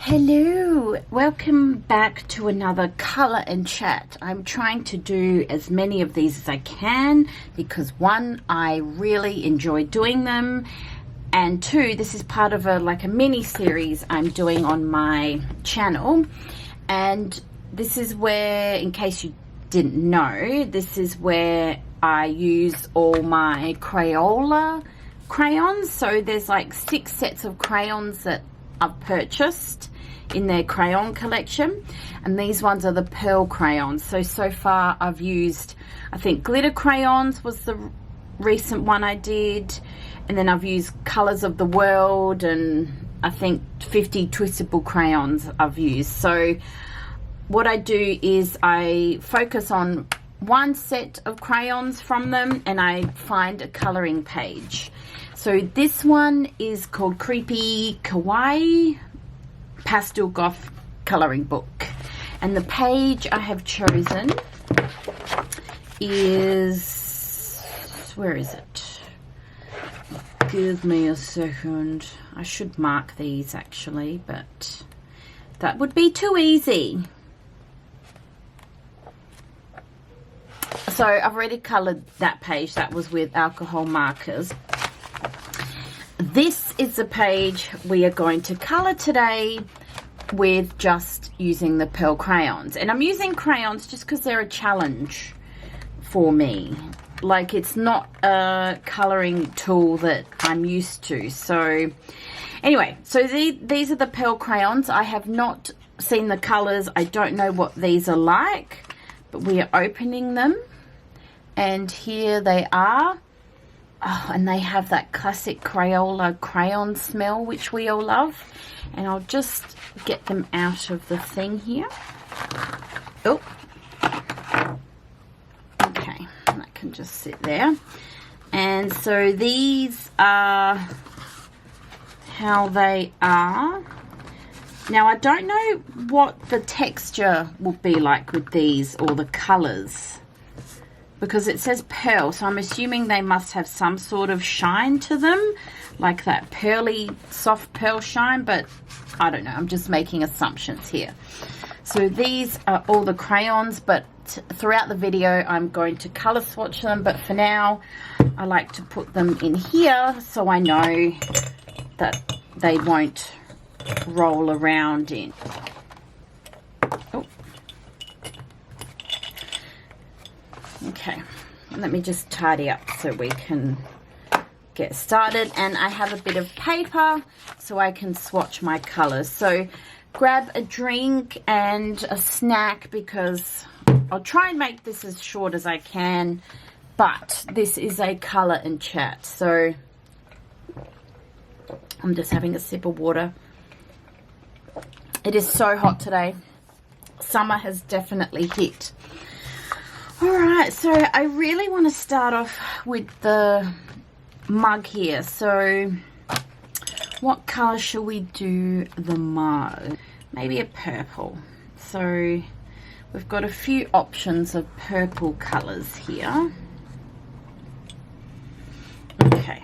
Hello, welcome back to another color and chat. I'm trying to do as many of these as I can because one, I really enjoy doing them, and two, this is part of a mini series I'm doing on my channel. And this is where, in case you didn't know, this is where I use all my Crayola crayons. So there's like 6 sets of crayons that I've purchased in their crayon collection, and these ones are the pearl crayons. So far I've used, I think glitter crayons was the recent one I did, and then I've used colors of the world, and I think 50 twistable crayons I've used. So what I do is I focus on one set of crayons from them and I find a coloring page. So this one is called Creepy Kawaii Pastel Goth Coloring Book, and the page I have chosen is, where is it? Give me a second. I should mark these actually, but that would be too easy. So I've already colored that page. That was with alcohol markers. This is the page we are going to color today with just using the pearl crayons. And I'm using crayons just because they're a challenge for me. Like, it's not a coloring tool that I'm used to. So anyway, so these are the pearl crayons. I have not seen the colors. I don't know what these are like, but we are opening them. And here they are. Oh, and they have that classic Crayola crayon smell, which we all love. And I'll just get them out of the thing here. Oh, okay, that can just sit there. And so these are how they are. Now, I don't know what the texture will be like with these or the colors, because it says pearl, so I'm assuming they must have some sort of shine to them, like that pearly, soft pearl shine, but I don't know. I'm just making assumptions here. So these are all the crayons, but throughout the video I'm going to color swatch them, but for now I like to put them in here so I know that they won't roll around in. Oh. Okay, let me just tidy up so we can get started. And I have a bit of paper so I can swatch my colors. So grab a drink and a snack, because I'll try and make this as short as I can, but this is a color and chat. So I'm just having a sip of water. It is so hot today. Summer has definitely hit. Alright, so I really want to start off with the mug here. So what color shall we do the mug? Maybe a purple. So we've got a few options of purple colors here. Okay,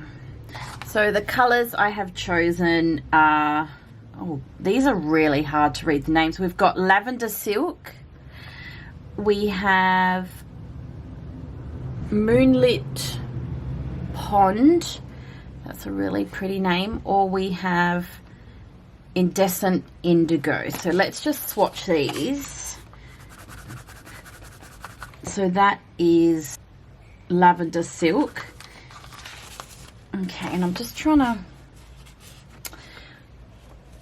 so the colors I have chosen are, oh, these are really hard to read the names. We've got Lavender Silk, we have Moonlit Pond, that's a really pretty name, or we have Indecent Indigo. So let's just swatch these. So that is Lavender Silk. Okay, and I'm just trying to,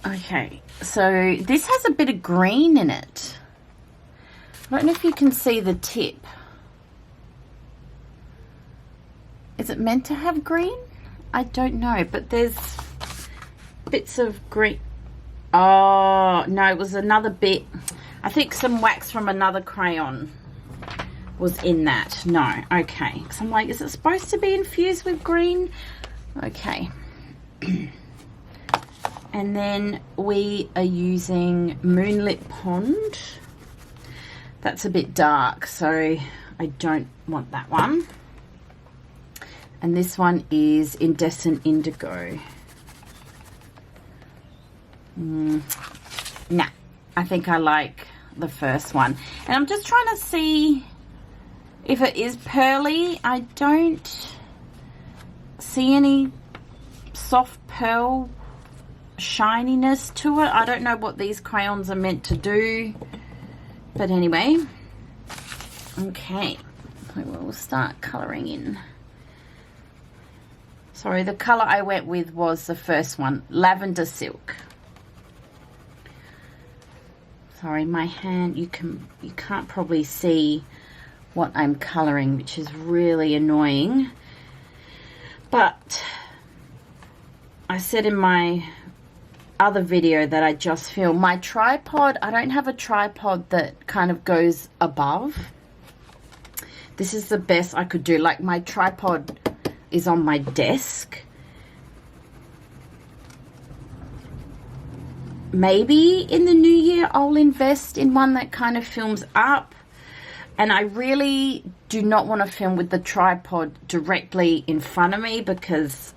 okay, so this has a bit of green in it. I don't know if you can see the tip. Is it meant to have green? I don't know, but there's bits of green. Oh, no, it was another bit. I think some wax from another crayon was in that. No, okay. Because I'm like, is it supposed to be infused with green? Okay. And then we are using Moonlit Pond. That's a bit dark, so I don't want that one. And this one is Indecent Indigo. Nah, I think I like the first one. And I'm just trying to see if it is pearly. I don't see any soft pearl shininess to it. I don't know what these crayons are meant to do, but anyway. Okay, we'll start colouring in. Sorry, the colour I went with was the first one, Lavender Silk. Sorry, my hand, you can't probably see what I'm colouring, which is really annoying. But I said in my other video that I just filmed, my tripod, I don't have a tripod that kind of goes above. This is the best I could do. Like, my tripod is on my desk. Maybe in the new year I'll invest in one that kind of films up. And I really do not want to film with the tripod directly in front of me, because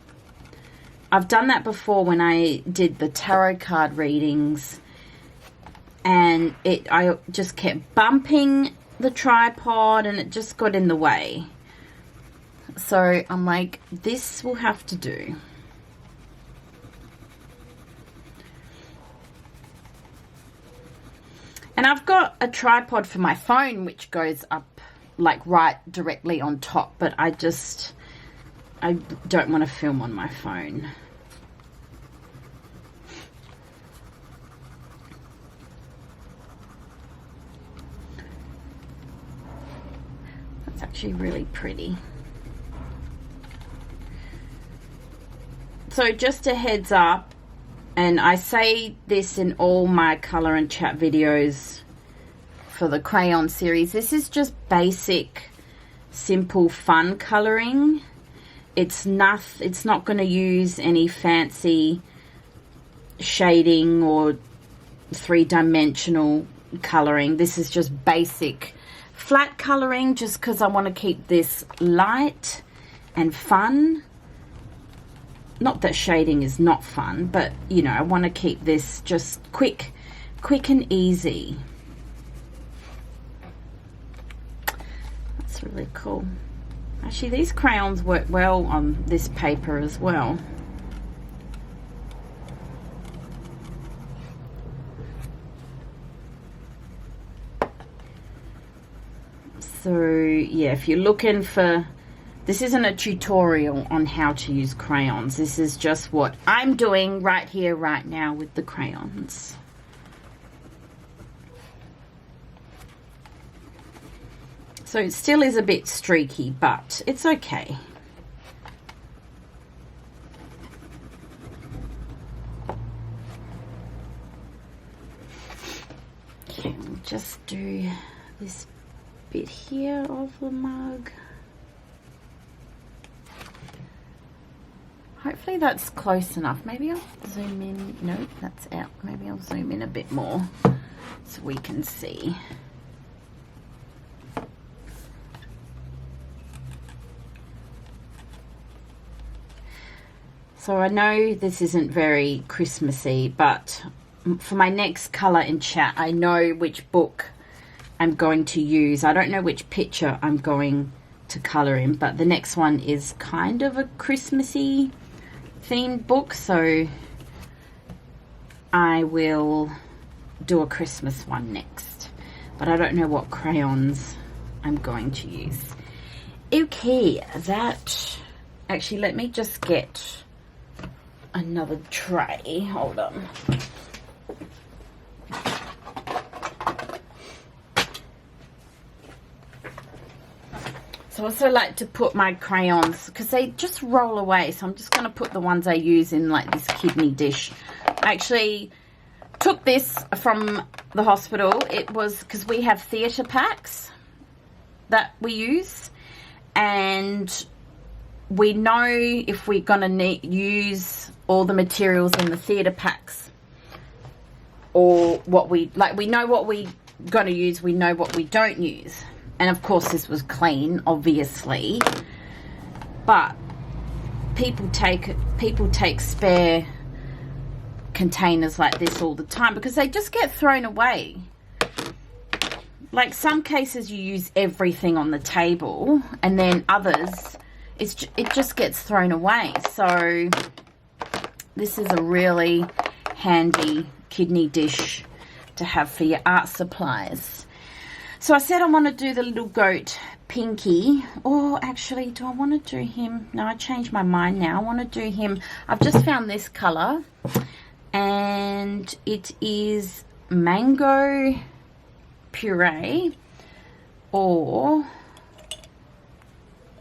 I've done that before when I did the tarot card readings, and I just kept bumping the tripod and it just got in the way. So I'm like, this will have to do. And I've got a tripod for my phone which goes up like right directly on top, but I don't want to film on my phone. That's actually really pretty. So just a heads up, and I say this in all my colour and chat videos for the crayon series, this is just basic, simple, fun colouring. It's not going to use any fancy shading or three-dimensional colouring. This is just basic flat colouring, just because I want to keep this light and fun. Not that shading is not fun, but you know, I want to keep this just quick and easy. That's really cool. Actually, these crayons work well on this paper as well. So yeah, if you're looking for, this isn't a tutorial on how to use crayons. This is just what I'm doing right here, right now with the crayons. So it still is a bit streaky, but it's okay. Okay, we'll just do this bit here of the mug. Hopefully that's close enough. Maybe I'll zoom in. No, that's out. Maybe I'll zoom in a bit more so we can see. So I know this isn't very Christmassy, but for my next colour in chat, I know which book I'm going to use. I don't know which picture I'm going to colour in, but the next one is kind of a Christmassy themed book, so I will do a Christmas one next, but I don't know what crayons I'm going to use. Okay, that, actually let me just get another tray. Hold on. So I also like to put my crayons, because they just roll away, so I'm just going to put the ones I use in like this kidney dish. I actually took this from the hospital. It was because we have theatre packs that we use, and we know if we're going to use all the materials in the theatre packs, or what we like. We know what we're going to use, we know what we don't use. And of course this was clean, obviously, but people take spare containers like this all the time because they just get thrown away. Like some cases you use everything on the table, and then others it just gets thrown away. So this is a really handy kidney dish to have for your art supplies. So I said I want to do the little goat Pinky. Or actually, do I want to do him? No, I changed my mind now. I want to do him. I've just found this color, and it is mango puree, or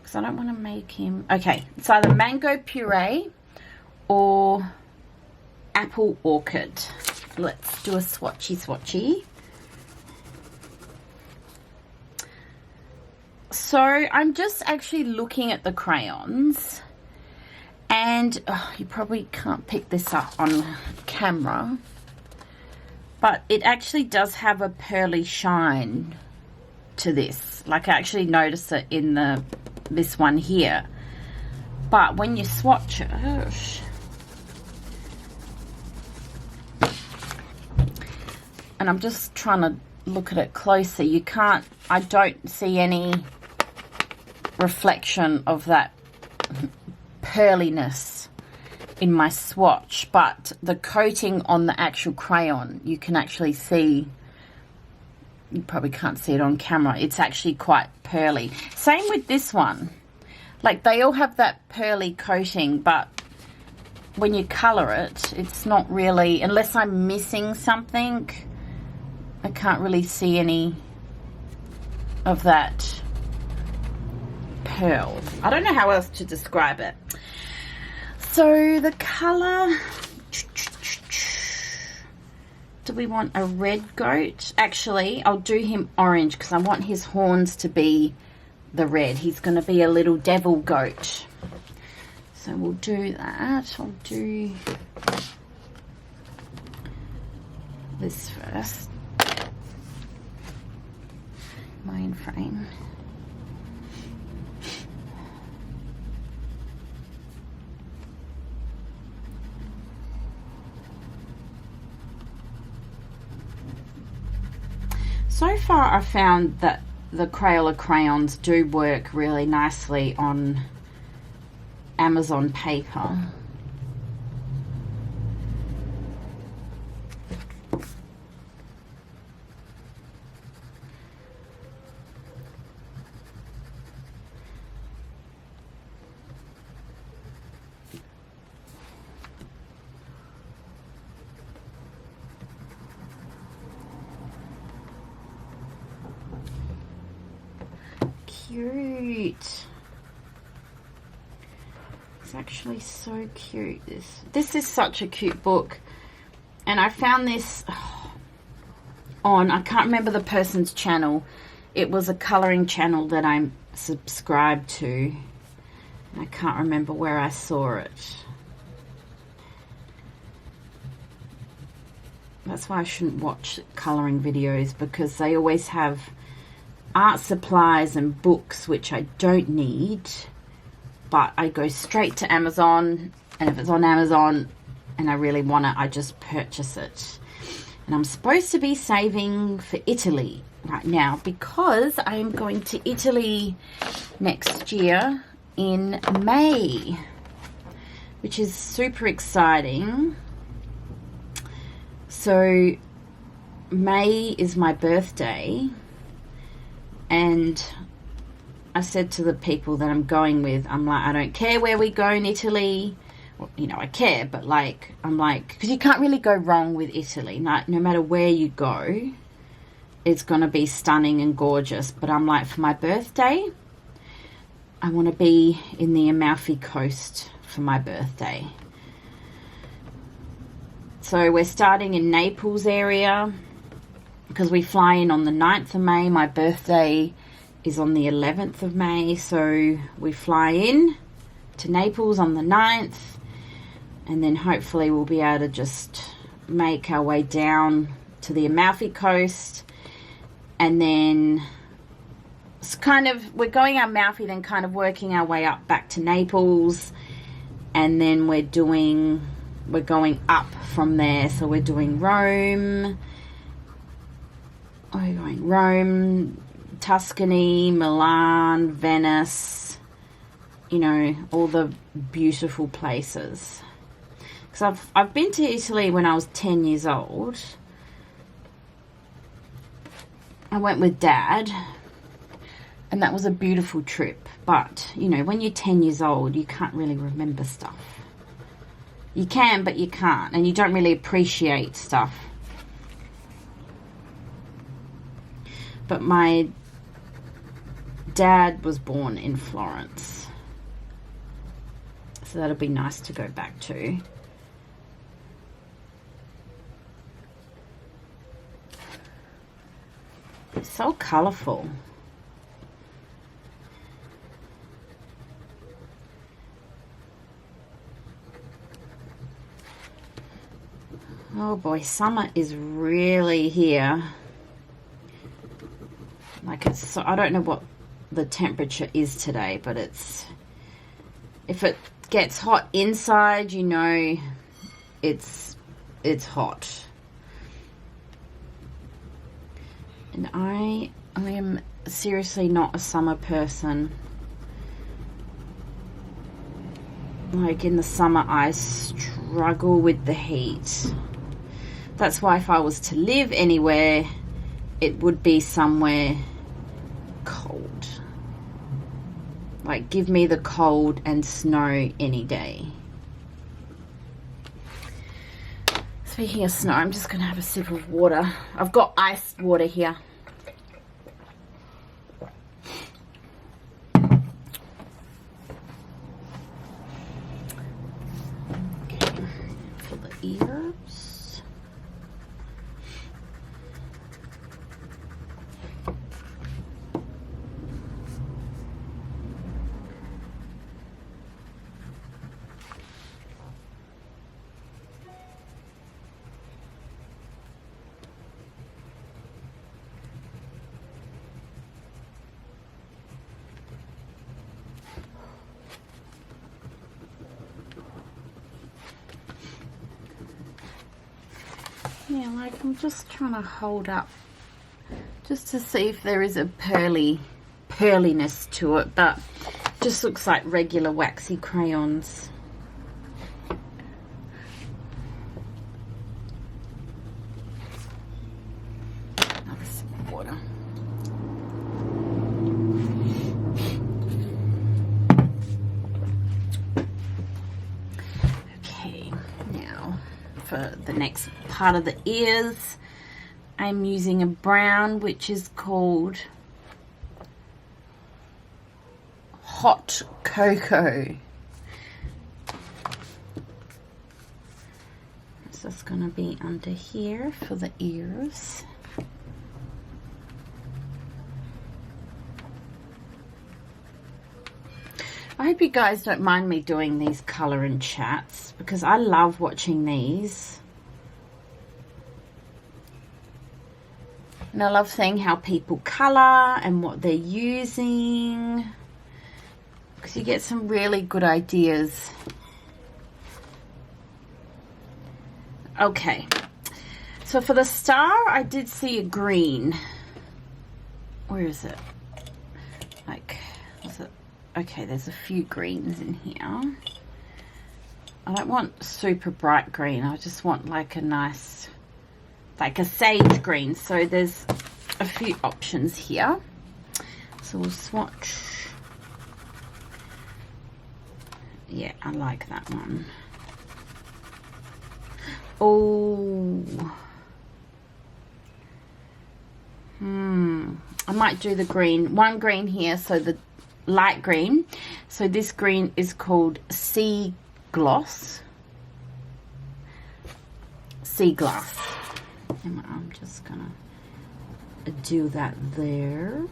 because I don't want to make him. Okay, it's either mango puree or apple orchid. Let's do a swatchy. So I'm just actually looking at the crayons, and you probably can't pick this up on camera, but it actually does have a pearly shine to this. Like I actually notice it in this one here, but when you swatch it, and I'm just trying to look at it closer, I don't see any reflection of that pearliness in my swatch, but the coating on the actual crayon, you can actually see. You probably can't see it on camera. It's actually quite pearly. Same with this one. Like they all have that pearly coating, but when you color it, it's not really, unless I'm missing something, I can't really see any of that pearl. I don't know how else to describe it. So the color, do we want a red goat? Actually, I'll do him orange because I want his horns to be the red. He's going to be a little devil goat. So we'll do that. I'll do this first. Mainframe. So far I've found that the Crayola crayons do work really nicely on Amazon paper. Cute. It's actually so cute. This is such a cute book, and I found this on, I can't remember the person's channel. It was a coloring channel that I'm subscribed to. I can't remember where I saw it. That's why I shouldn't watch coloring videos, because they always have art supplies and books which I don't need, but I go straight to Amazon, and if it's on Amazon and I really want it, I just purchase it. And I'm supposed to be saving for Italy right now because I am going to Italy next year in May, which is super exciting. So May is my birthday, and I said to the people that I'm going with, I'm like, I don't care where we go in Italy. Well, you know, I care, but like, I'm like, because you can't really go wrong with Italy. No matter where you go, it's going to be stunning and gorgeous. But I'm like, for my birthday, I want to be in the Amalfi Coast for my birthday. So we're starting in Naples area, because we fly in on the 9th of May. My birthday is on the 11th of May. So we fly in to Naples on the 9th. And then hopefully we'll be able to just make our way down to the Amalfi Coast. And then it's kind of, we're going Amalfi, then kind of working our way up back to Naples. And then we're doing we're going up from there. So we're doing Rome. We're going Rome, Tuscany, Milan, Venice, you know, all the beautiful places. Because I've been to Italy when I was 10 years old. I went with Dad, and that was a beautiful trip. But, you know, when you're 10 years old, you can't really remember stuff. You can, but you can't, and you don't really appreciate stuff. But my dad was born in Florence, so that'll be nice to go back to. It's so colourful. Oh boy, summer is really here. Like it's so, I don't know what the temperature is today, but it's, if it gets hot inside, you know, it's hot. And I am seriously not a summer person. Like in the summer, I struggle with the heat. That's why if I was to live anywhere, it would be somewhere cold. Like, give me the cold and snow any day. Speaking of snow, I'm just going to have a sip of water. I've got iced water here. Okay, for the ears. Yeah, like I'm just trying to hold up just to see if there is a pearliness to it, but just looks like regular waxy crayons. Another sip of water. Okay, now for the next part of the ears, I'm using a brown which is called Hot Cocoa. So it's going to be under here for the ears. I hope you guys don't mind me doing these colour and chats because I love watching these. And I love seeing how people colour and what they're using, because you get some really good ideas. Okay, so for the star, I did see a green. Where is it? Like, is it? Okay, there's a few greens in here. I don't want super bright green. I just want like a nice, like a sage green. So there's a few options here. So we'll swatch. Yeah, I like that one. Oh. I might do the green. One green here, so the light green. So this green is called Sea Gloss. Sea Glass. And I'm just gonna do that there.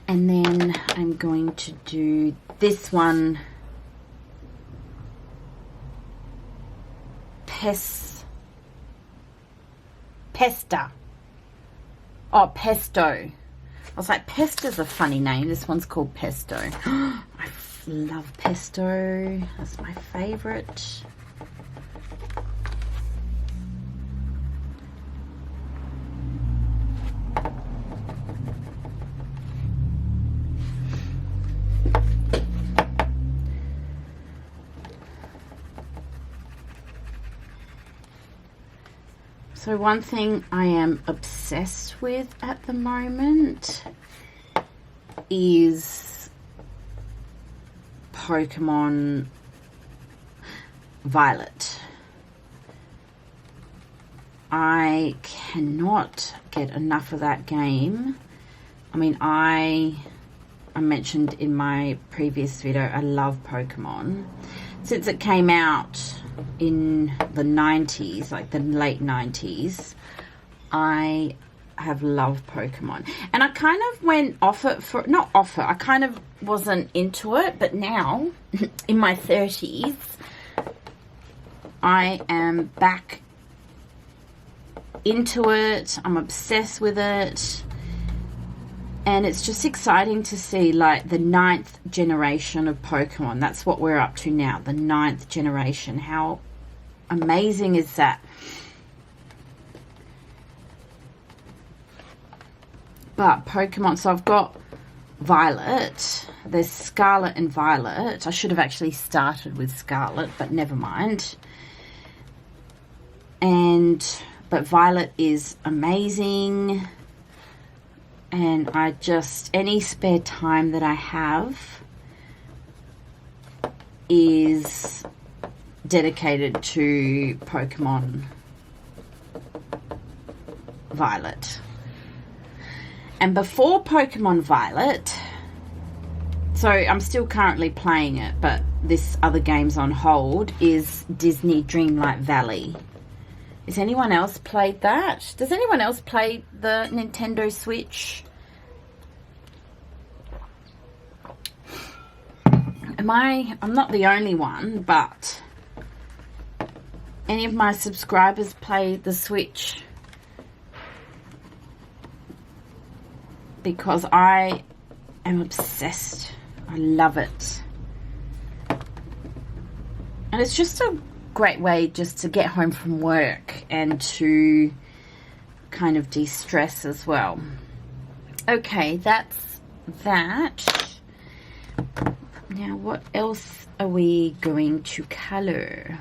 And then I'm going to do this one, Pesto. was like, Pesto's a funny name. This one's called Pesto. I love Pesto. That's my favorite. So one thing I am obsessed with at the moment is Pokemon Violet. I cannot get enough of that game. I mean, I mentioned in my previous video, I love Pokemon. Since it came out in the 90s, like the late 90s, I have loved Pokemon. And I kind of went off it for, not off it, I kind of wasn't into it, but now, in my 30s, I am back into it. I'm obsessed with it. And it's just exciting to see, like, the 9th generation of Pokemon. That's what we're up to now, the 9th generation. How amazing is that? But Pokemon, so I've got Violet. There's Scarlet and Violet. I should have actually started with Scarlet, but never mind. But Violet is amazing. And I just, any spare time that I have is dedicated to Pokemon Violet. And before Pokemon Violet, so I'm still currently playing it, but this other game's on hold, is Disney Dreamlight Valley. Has anyone else played that? Does anyone else play the Nintendo Switch? I'm not the only one, but any of my subscribers play the Switch? Because I am obsessed. I love it. And it's just a great way just to get home from work and to kind of de-stress as well. Okay, that's that. Now, what else are we going to color?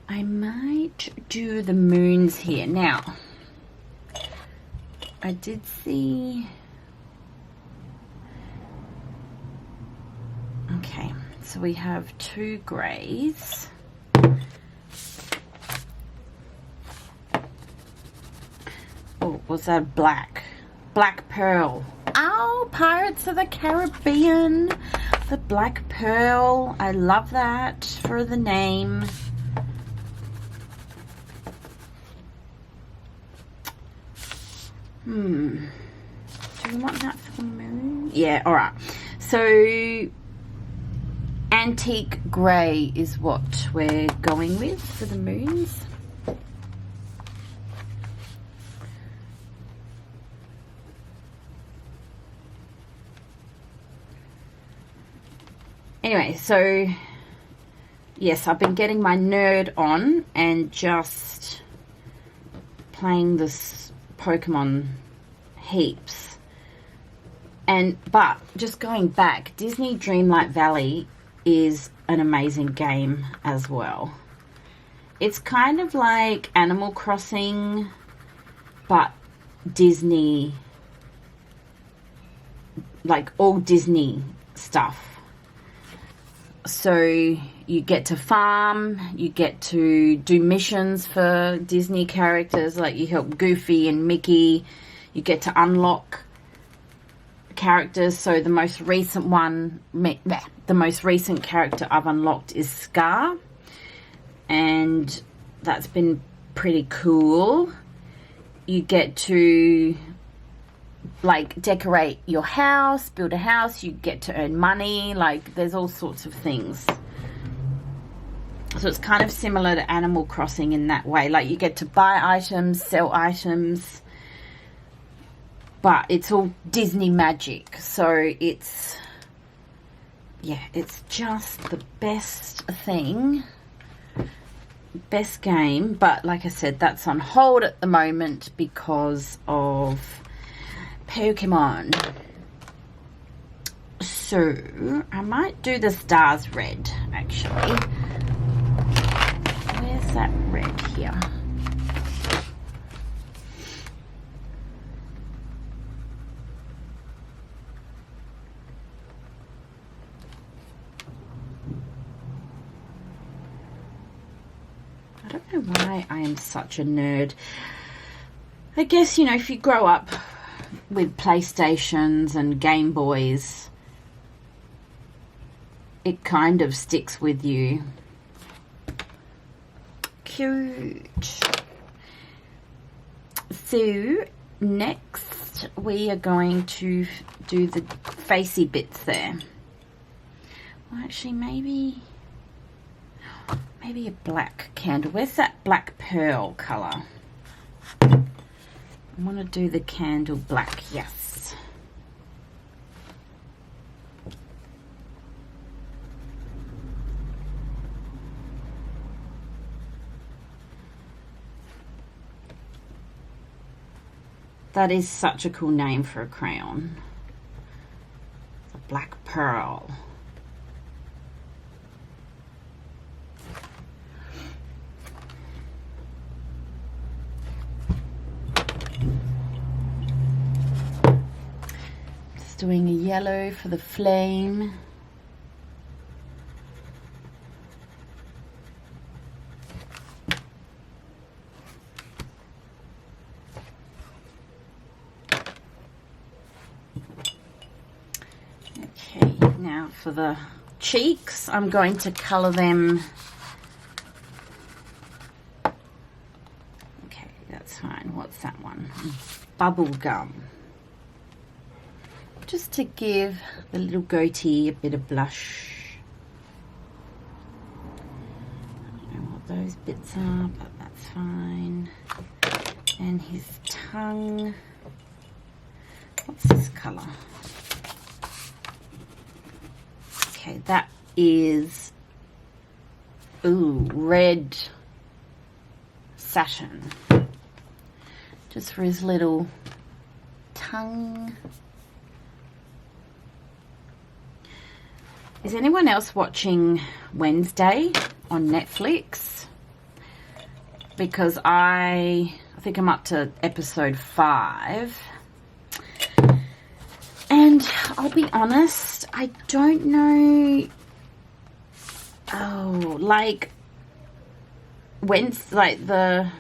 I might do the moons here. Now, I did see... Okay, so we have 2 greys. Oh, was that black? Black Pearl. Oh, Pirates of the Caribbean. The Black Pearl. I love that for the name. Do we want that for the moon? Yeah, alright. So, antique grey is what we're going with for the moons. Anyway, so yes, I've been getting my nerd on and just playing this Pokemon heaps. But just going back, Disney Dreamlight Valley is an amazing game as well. It's kind of like Animal Crossing, but Disney, like all Disney stuff. So you get to farm, you get to do missions for Disney characters, like you help Goofy and Mickey. You get to unlock characters. So the most recent character I've unlocked is Scar, and that's been pretty cool. You get to like decorate your house, build a house, you get to earn money, like there's all sorts of things. So it's kind of similar to Animal Crossing in that way, like you get to buy items, sell items, but it's all Disney magic, so it's, yeah, it's just the best thing, best game. But like I said, that's on hold at the moment because of Pokemon. So I might do the stars red, actually. Where's that red here? I don't know why I am such a nerd. I guess, you know, if you grow up with PlayStations and Game Boys, it kind of sticks with you. Cute. So next we are going to do the facey bits there. Well, actually, maybe a black candle. Where's that black pearl color? I want to do the candle black. Yes. That is such a cool name for a crayon. The black pearl. Just doing a yellow for the flame. Now for the cheeks, I'm going to colour them. Okay, that's fine. What's that one? Bubble gum. Just to give the little goatee a bit of blush. I don't know what those bits are, but that's fine. And his tongue. What's this colour? Okay, that is, ooh, red satin. Just for his little tongue. Is anyone else watching Wednesday on Netflix? Because I think I'm up to episode 5. And I'll be honest, I don't know. Oh, like the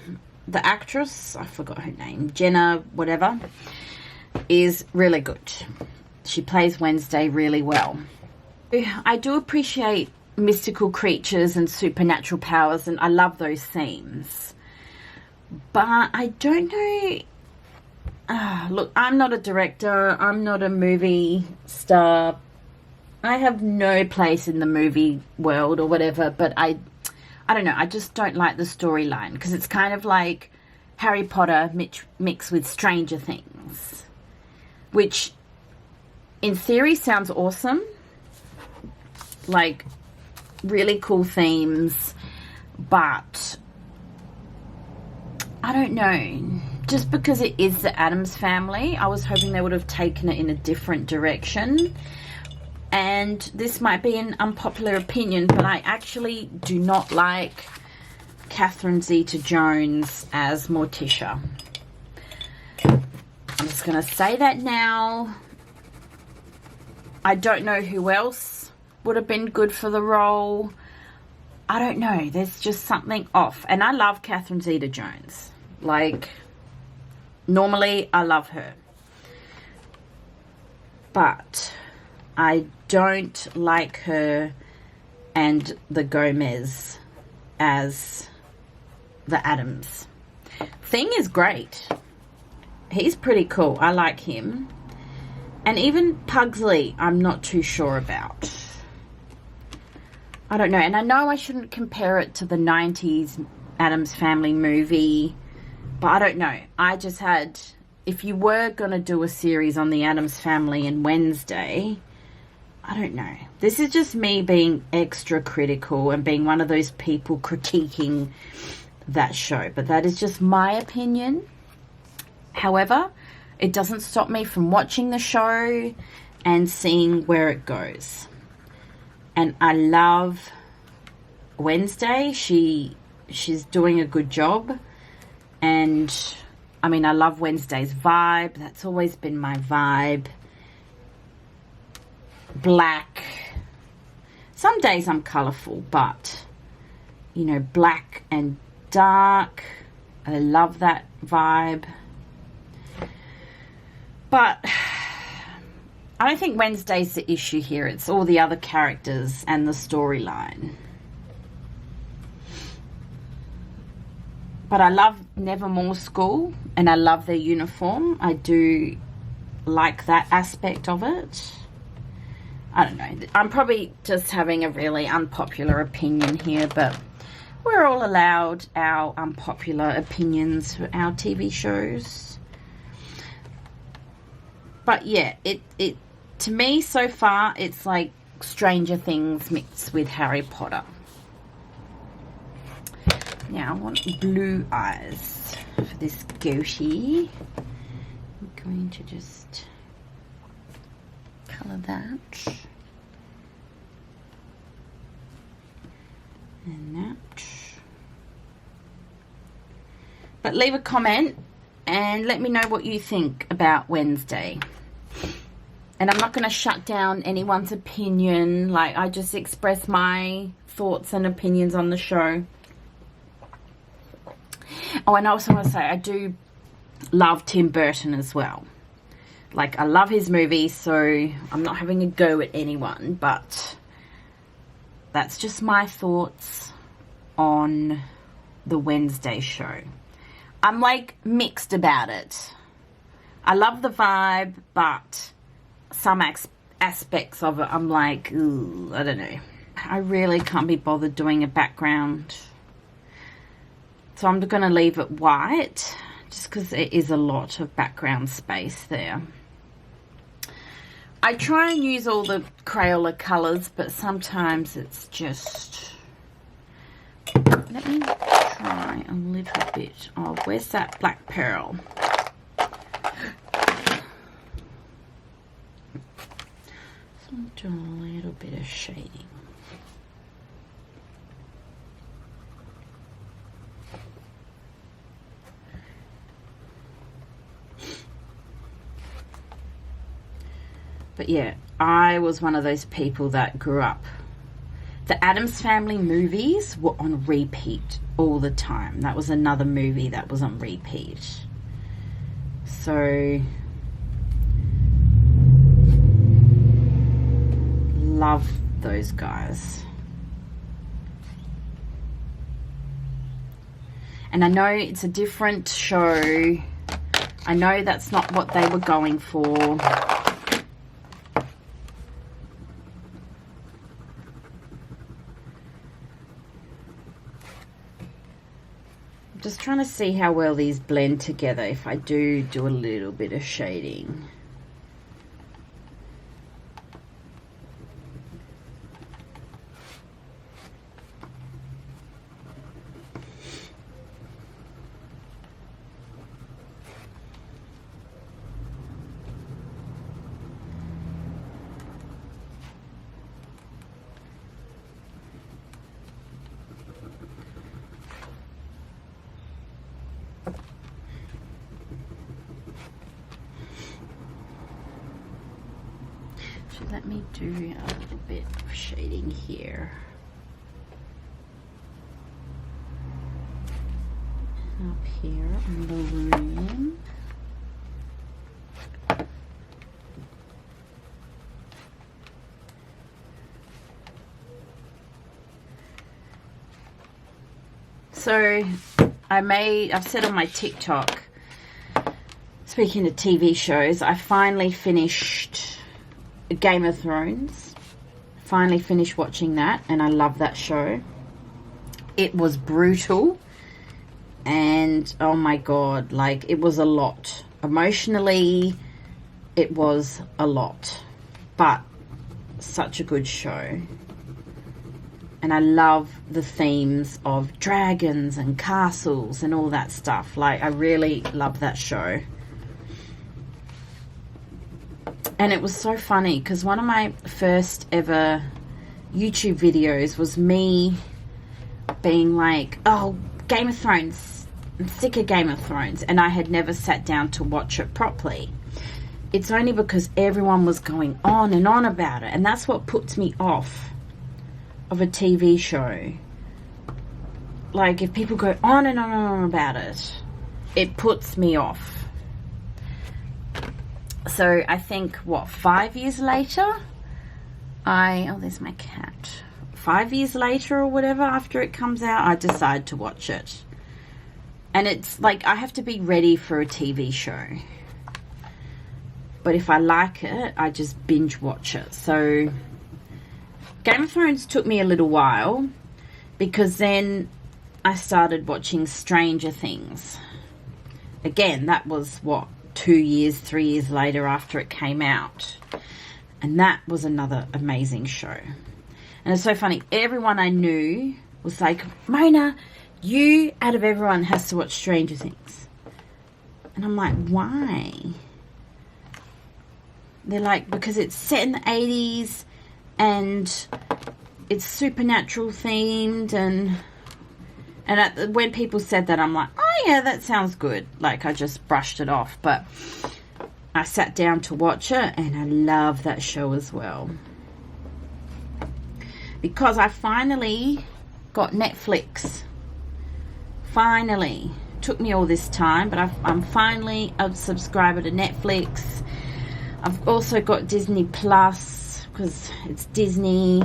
actress, I forgot her name, Jenna whatever, is really good. She plays Wednesday really well. I do appreciate mystical creatures and supernatural powers, and I love those themes. But I don't know. Look, I'm not a director. I'm not a movie star. I have no place in the movie world or whatever, but I don't know. I just don't like the storyline because it's kind of like Harry Potter mixed with Stranger Things, which in theory sounds awesome. Like really cool themes, but I don't know. Just because it is the Addams Family, I was hoping they would have taken it in a different direction. And this might be an unpopular opinion, but I actually do not like Catherine Zeta-Jones as Morticia. I'm just going to say that now. I don't know who else would have been good for the role. I don't know. There's just something off. And I love Catherine Zeta-Jones. Like, normally I love her. But I don't like her and the Gomez as the Addams. Thing is great. He's pretty cool. I like him. And even Pugsley, I'm not too sure about. I don't know. And I know I shouldn't compare it to the 90s Addams Family movie, but I don't know. I just had if you were going to do a series on the Addams Family and Wednesday, I don't know. This is just me being extra critical and being one of those people critiquing that show. But that is just my opinion. However, it doesn't stop me from watching the show and seeing where it goes. And I love Wednesday. She's doing a good job. And I mean, I love Wednesday's vibe. That's always been my vibe. Black. Some days I'm colorful, but you know, black and dark. I love that vibe. But I don't think Wednesday's the issue here. It's all the other characters and the storyline. But I love Nevermore School, and I love their uniform. I do like that aspect of it. I don't know. I'm probably just having a really unpopular opinion here, but we're all allowed our unpopular opinions for our TV shows. But yeah, it to me so far, it's like Stranger Things mixed with Harry Potter. Now I want blue eyes for this goatee. I'm going to just colour that. And that. But leave a comment and let me know what you think about Wednesday. And I'm not going to shut down anyone's opinion. Like, I just express my thoughts and opinions on the show. Oh, and I also want to say I do love Tim Burton as well. Like, I love his movies, so I'm not having a go at anyone, but that's just my thoughts on the Wednesday show. I'm like mixed about it. I love the vibe, but some aspects of it I'm like, ooh, I don't know. I really can't be bothered doing a background. So I'm going to leave it white just because it is a lot of background space there. I try and use all the Crayola colours, but sometimes it's just... Let me try a little bit of... Where's that black pearl? So I'm doing a little bit of shading. But yeah, I was one of those people that grew up. The Addams Family movies were on repeat all the time. That was another movie that was on repeat. So, love those guys. And I know it's a different show. I know that's not what they were going for. Just trying to see how well these blend together if I do a little bit of shading. Let me do a little bit of shading here. Up here on the room. So I've said on my TikTok, speaking of TV shows, I finally finished Game of Thrones. Finally finished watching that, and I love that show. It was brutal, and oh my god, like, it was a lot Emotionally, it was a lot, but such a good show. And I love the themes of dragons and castles and all that stuff. Like, I really love that show. And it was so funny because one of my first ever YouTube videos was me being like, oh, Game of Thrones, I'm sick of Game of Thrones. And I had never sat down to watch it properly. It's only because everyone was going on and on about it. And that's what puts me off of a TV show. Like, if people go on and on and on about it, it puts me off. So I think, what, 5 years later, oh, there's my cat. 5 years later or whatever, after it comes out, I decide to watch it. And it's like, I have to be ready for a TV show. But if I like it, I just binge watch it. So Game of Thrones took me a little while, because then I started watching Stranger Things. Again, that was, what, 2 years, 3 years later after it came out. And that was another amazing show. And it's so funny. Everyone I knew was like, Mona, you, out of everyone, has to watch Stranger Things. And I'm like, why? They're like, because it's set in the 80s and it's supernatural themed. And when people said that, I'm like, oh yeah, that sounds good. Like, I just brushed it off. But I sat down to watch it, and I love that show as well. Because I finally got Netflix. Finally. Took me all this time, but I'm finally a subscriber to Netflix. I've also got Disney Plus, because it's Disney.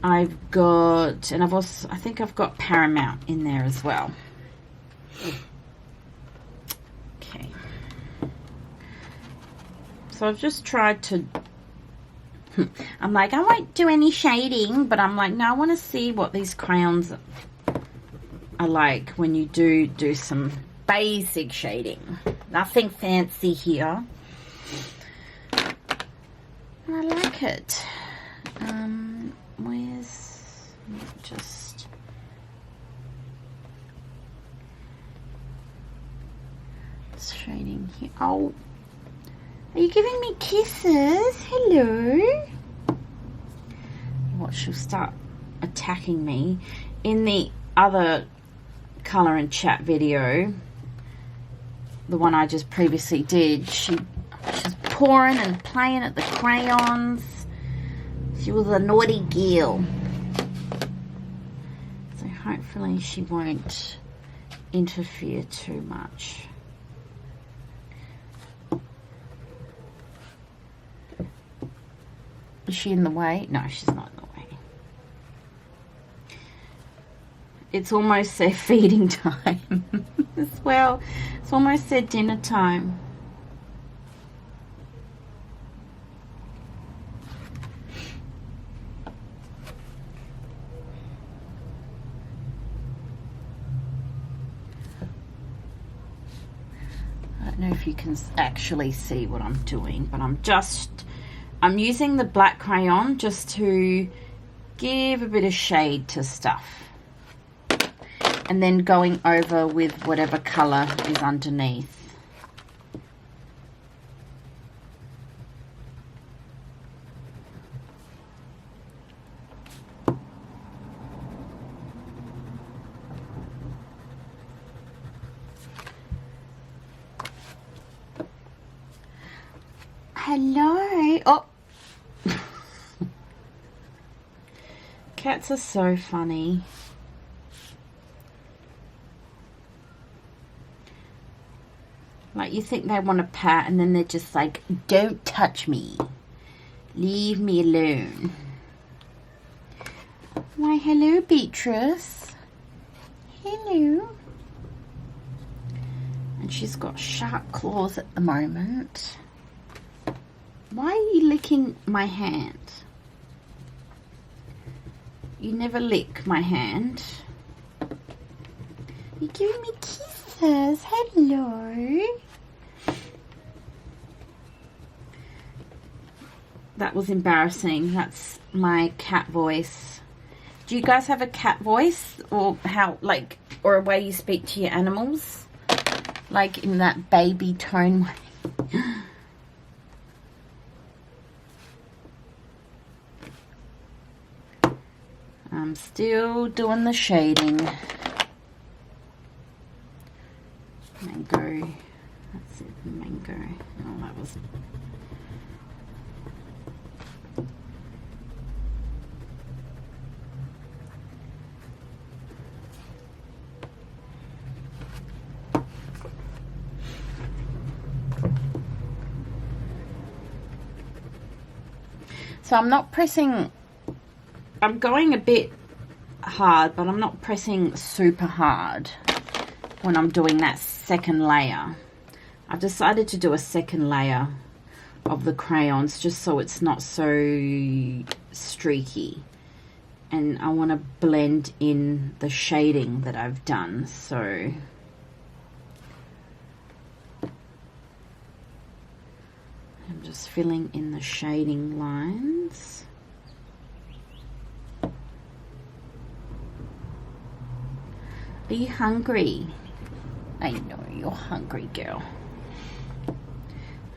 I've got, and I think I've got Paramount in there as well. Okay. So I've just tried to, I'm like, I won't do any shading, but I'm like, no, I want to see what these crayons are like when you do some basic shading. Nothing fancy here. I like it. Where's just shading here? Oh, are you giving me kisses? Hello. What, she'll start attacking me. In the other color and chat video, the one I just previously did, she's pouring and playing at the crayons. She was a naughty girl. So hopefully she won't interfere too much. Is she in the way? No, she's not in the way. It's almost their feeding time as well. It's almost their dinner time. I don't know if you can actually see what I'm doing, but I'm using the black crayon just to give a bit of shade to stuff, and then going over with whatever color is underneath. Hello. Oh. Cats are so funny. Like, you think they want a pat, and then they're just like, don't touch me. Leave me alone. Why, hello, Beatrice. Hello. And she's got sharp claws at the moment. Why are you licking my hand? You never lick my hand. You're giving me kisses. Hello. that was embarrassing. That's my cat voice. Do you guys have a cat voice, or how, like, or a way you speak to your animals, like in that baby tone way? I'm still doing the shading. Mango. That's it, mango. Oh, that was... So I'm not pressing, I'm going a bit hard, but I'm not pressing super hard when I'm doing that second layer. I've decided to do a second layer of the crayons just so it's not so streaky. And I want to blend in the shading that I've done, so... I'm just filling in the shading lines. Are you hungry? I know you're hungry, girl.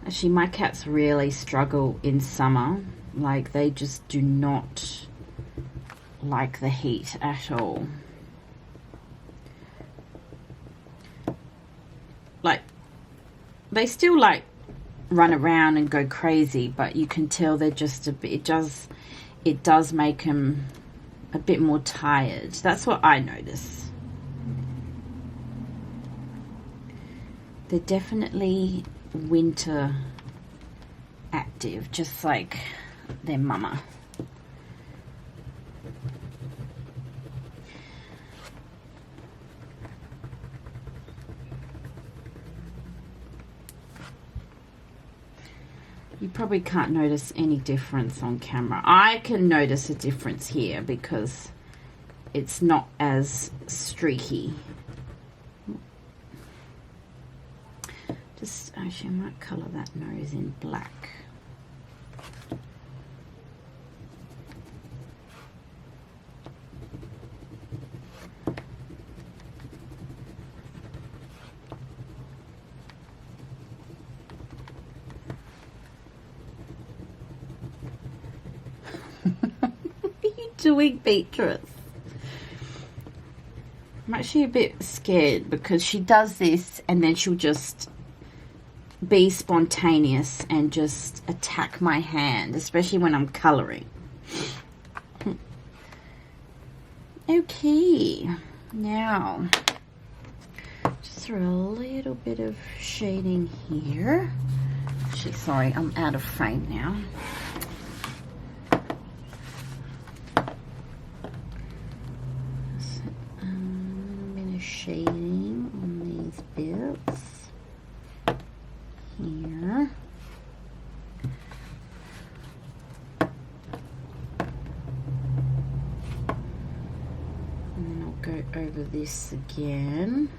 Actually, my cats really struggle in summer. Like, they just do not like the heat at all. Like, they still like run around and go crazy, but you can tell they're just a bit, it does make them a bit more tired. That's what I notice. They're definitely winter active, just like their mama. You probably can't notice any difference on camera. I can notice a difference here because it's not as streaky. Just, actually, I might colour that nose in black. Doing Beatrice. I'm actually a bit scared because she does this and then she'll just be spontaneous and just attack my hand, especially when I'm coloring. Okay, now just throw a little bit of shading here. Actually, sorry, I'm out of frame now. Shading on these bits here. And then I'll go over this again.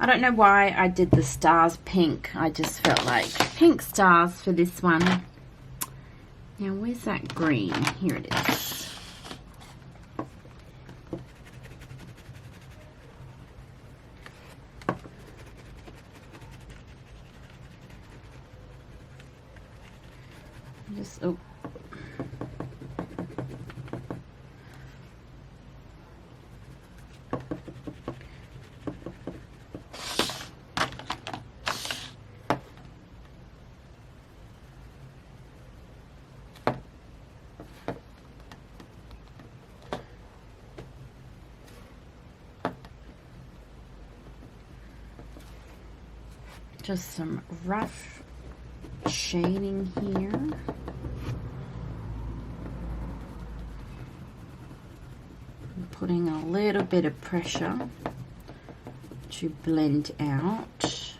I don't know why I did the stars pink. I just felt like pink stars for this one. Now, where's that green? Here it is. Just, oh. Just some rough shading here. I'm putting a little bit of pressure to blend out.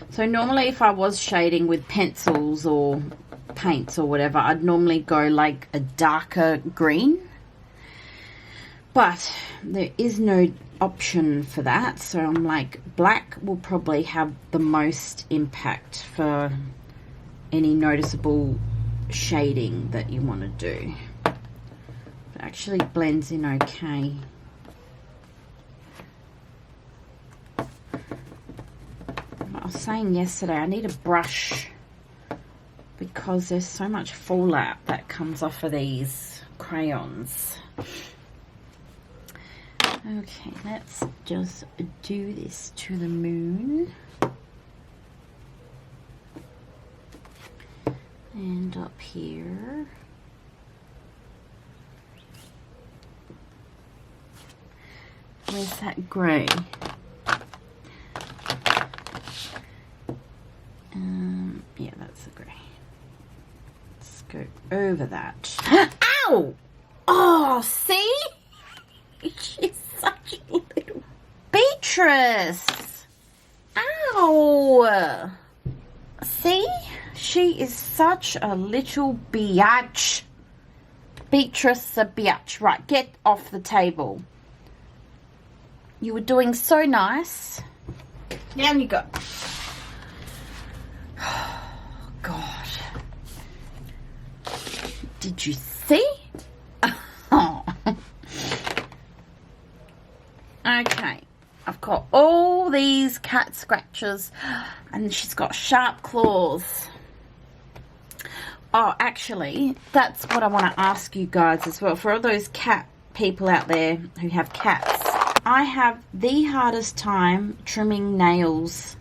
So normally if I was shading with pencils or paints or whatever, I'd normally go like a darker green. but there is no option for that, so I'm like, black will probably have the most impact for any noticeable shading that you want to do. It actually blends in okay. I was saying yesterday I need a brush because there's so much fallout that comes off of these crayons. Okay, let's just do this to the moon. And up here. Where's that grey? Yeah, that's the grey. Let's go over that. Ow! Oh, see? She's such a little Beatrice. Ow! See? She is such a little biatch. Beatrice the biatch. Right, get off the table. You were doing so nice. Down you go. God. Did you see? Oh. Okay. I've got all these cat scratches and she's got sharp claws. Oh, actually, that's what I want to ask you guys as well. For all those cat people out there who have cats, I have the hardest time trimming nails,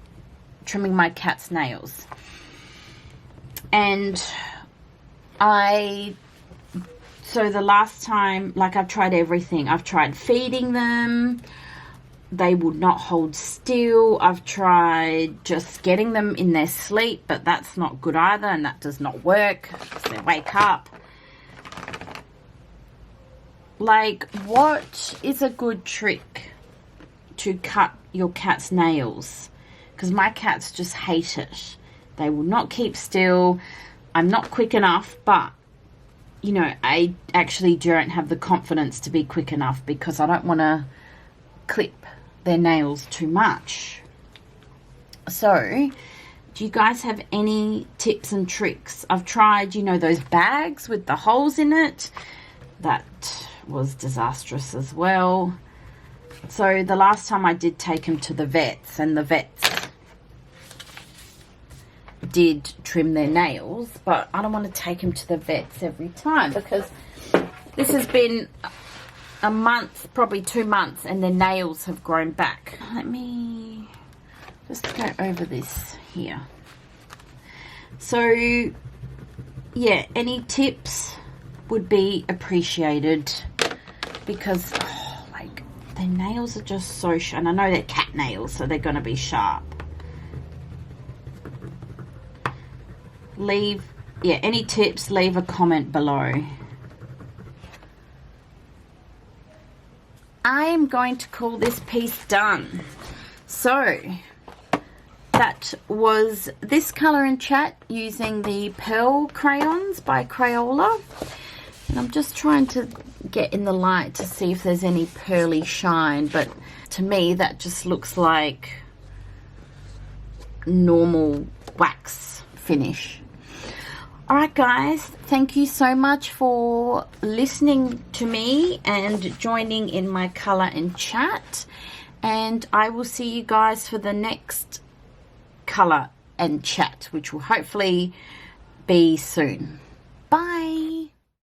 trimming my cat's nails. And so the last time, like, I've tried everything. I've tried feeding them. They would not hold still. I've tried just getting them in their sleep, but that's not good either, and that does not work because they wake up. Like, what is a good trick to cut your cat's nails? Because my cats just hate it. They will not keep still. I'm not quick enough, but, you know, I actually don't have the confidence to be quick enough because I don't want to clip their nails too much. So, do you guys have any tips and tricks? I've tried, you know, those bags with the holes in it. That was disastrous as well. So, the last time I did take them to the vets, and the vets did trim their nails, but I don't want to take them to the vets every time because this has been a month, probably 2 months, and their nails have grown back. Let me just go over this here. So, yeah, any tips would be appreciated because, oh, like, their nails are just so sharp. And I know they're cat nails, so they're going to be sharp. Any tips, leave a comment below. I'm going to call this piece done. So that was this colour and chat using the Pearl Crayons by Crayola. And I'm just trying to get in the light to see if there's any pearly shine, but to me that just looks like normal wax finish. Alright guys, thank you so much for listening to me and joining in my colour and chat, and I will see you guys for the next colour and chat, which will hopefully be soon.